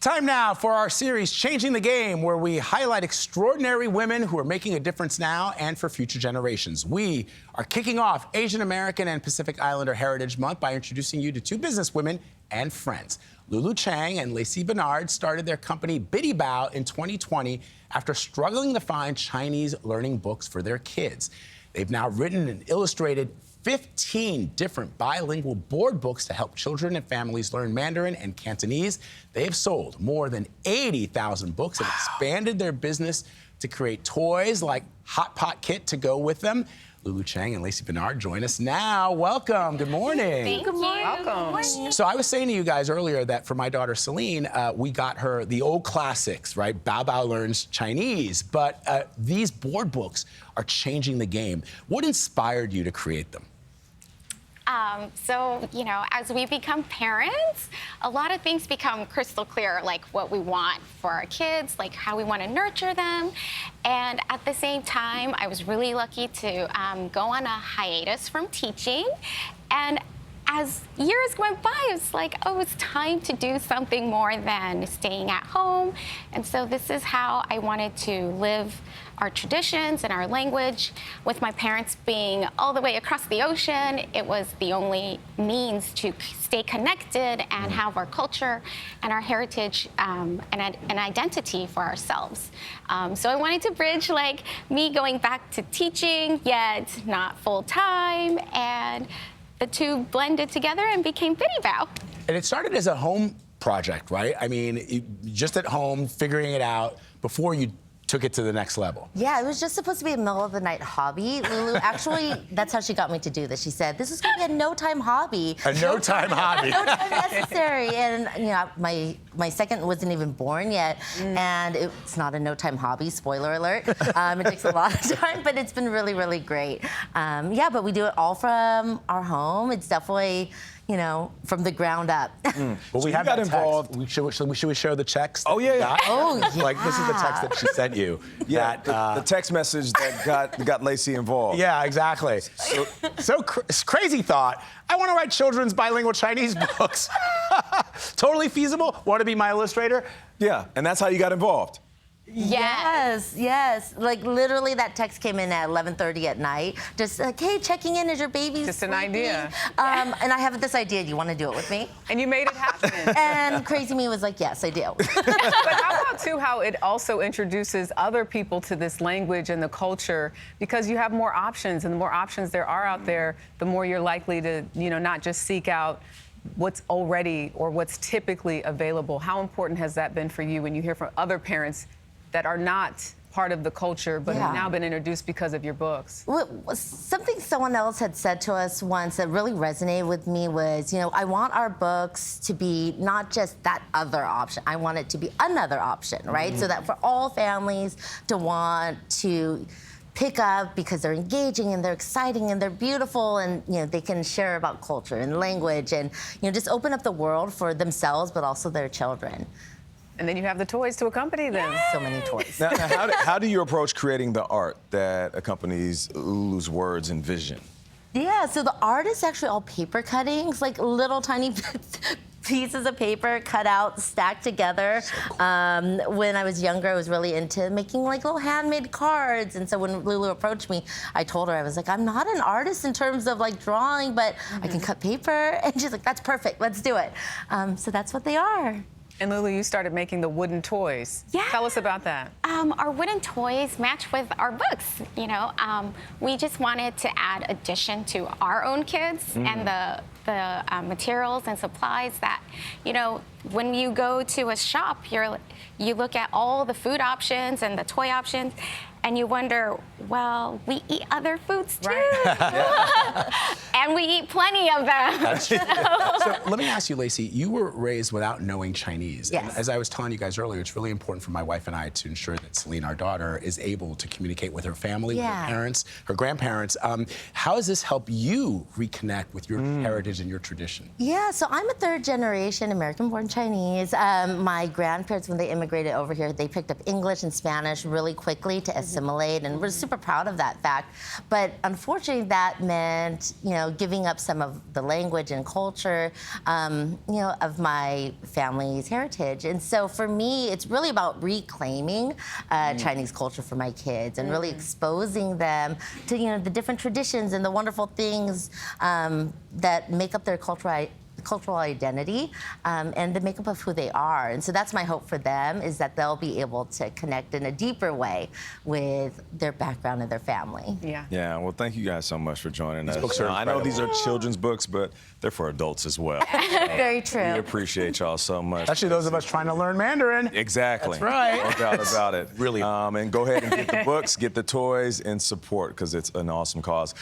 Time now for our series, Changing the Game, where we highlight extraordinary women who are making a difference now and for future generations. We are kicking off Asian American and Pacific Islander Heritage Month by introducing you to two businesswomen and friends. Lulu Cheng and Lacey Benard started their company Bitty Bao in 2020 after struggling to find Chinese learning books for their kids. They've now written and illustrated 15 different bilingual board books to help children and families learn Mandarin and Cantonese. They have sold more than 80,000 books and expanded their business to create toys like Hot Pot Kit to go with them. Lulu Cheng and Lacey Benard join us now. Welcome. Good morning. Thank you. Welcome. Good morning. So I was saying to you guys earlier that for my daughter Celine, we got her the old classics, right? Bao Bao Learns Chinese. But these board books are changing the game. What inspired you to create them? So, you know, as we become parents, a lot of things become crystal clear, like what we want for our kids, like how we want to nurture them. And at the same time, I was really lucky to go on a hiatus from teaching. And as years went by, it's like, oh, it's time to do something more than staying at home. And so this is how I wanted to live our traditions and our language. With my parents being all the way across the ocean, it was the only means to stay connected and have our culture and our heritage and an identity for ourselves. So I wanted to bridge like me going back to teaching, yet not full time, and the two blended together and became Bitty Bao. And it started as a home project, right? I mean, just at home, figuring it out before you took it to the next level. Yeah, it was just supposed to be a middle of the night hobby. Lulu, actually, that's how she got me to do this. She said, this is gonna be a no-time hobby. A no-time hobby. No time necessary. And you know, my second wasn't even born yet, and it's not a no-time hobby, spoiler alert. It takes a lot of time, but it's been really, really great. Yeah, but we do it all from our home. It's definitely, you know, from the ground up. Well, So we you have got that involved. Text. Should we show the text? Oh, yeah, yeah. Oh, yeah. Like, this is the text that she sent you. Yeah, That, the text message that got Lacey involved. yeah, exactly. Crazy thought. I want to write children's bilingual Chinese books. Totally feasible. Want to be my illustrator? Yeah, and that's how you got involved. Yes, yes. Like literally that text came in at 11:30 at night. Just like, hey, checking in, is your baby Just an sleeping? idea. And I have this idea, do you want to do it with me? And you made it happen. And Crazy Me was like, yes, I do. But how about, too, how it also introduces other people to this language and the culture, because you have more options, and the more options there are out there, the more you're likely to, you know, not just seek out what's already or what's typically available. How important has that been for you when you hear from other parents that are not part of the culture but have now been introduced because of your books? Something someone else had said to us once that really resonated with me was, you know, I want our books to be not just that other option. I want it to be another option, right? So that for all families to want to pick up because they're engaging and they're exciting and they're beautiful, and you know they can share about culture and language and you know just open up the world for themselves but also their children. And then you have the toys to accompany them. So many toys. Now, how do you approach creating the art that accompanies Lulu's words and vision? Yeah, so the art is actually all paper cuttings, like little tiny pieces of paper cut out, stacked together. So cool. When I was younger, I was really into making like little handmade cards. And so when Lulu approached me, I told her, I was like, I'm not an artist in terms of like drawing, but I can cut paper. And she's like, that's perfect, let's do it. So that's what they are. And Lulu, you started making the wooden toys. Yeah. Tell us about that. Our wooden toys match with our books. You know, we just wanted to add addition to our own kids and the materials and supplies that, you know, when you go to a shop, you look at all the food options and the toy options, and you wonder, well, we eat other foods too. Right. And we eat plenty of them. So let me ask you, Lacey, you were raised without knowing Chinese. Yes. And as I was telling you guys earlier, it's really important for my wife and I to ensure that Celine, our daughter, is able to communicate with her family, with her parents, her grandparents. How has this helped you reconnect with your heritage and your tradition? Yeah, so I'm a third generation American-born Chinese. My grandparents, when they immigrated over here, they picked up English and Spanish really quickly to assist assimilate, and we're super proud of that fact. But unfortunately, that meant, giving up some of the language and culture, of my family's heritage. And so for me, it's really about reclaiming Chinese culture for my kids and really exposing them to, the different traditions and the wonderful things that make up their cultural identity and the makeup of who they are. And so that's my hope for them, is that they'll be able to connect in a deeper way with their background and their family. Yeah, well, thank you guys so much for joining us. books are I know these are incredible. children's books, but they're for adults as well. Very true. We appreciate y'all so much. Especially those of us trying to learn Mandarin. Exactly. That's right. No doubt about it. Really. And go ahead and get the books, get the toys, and support, because it's an awesome cause.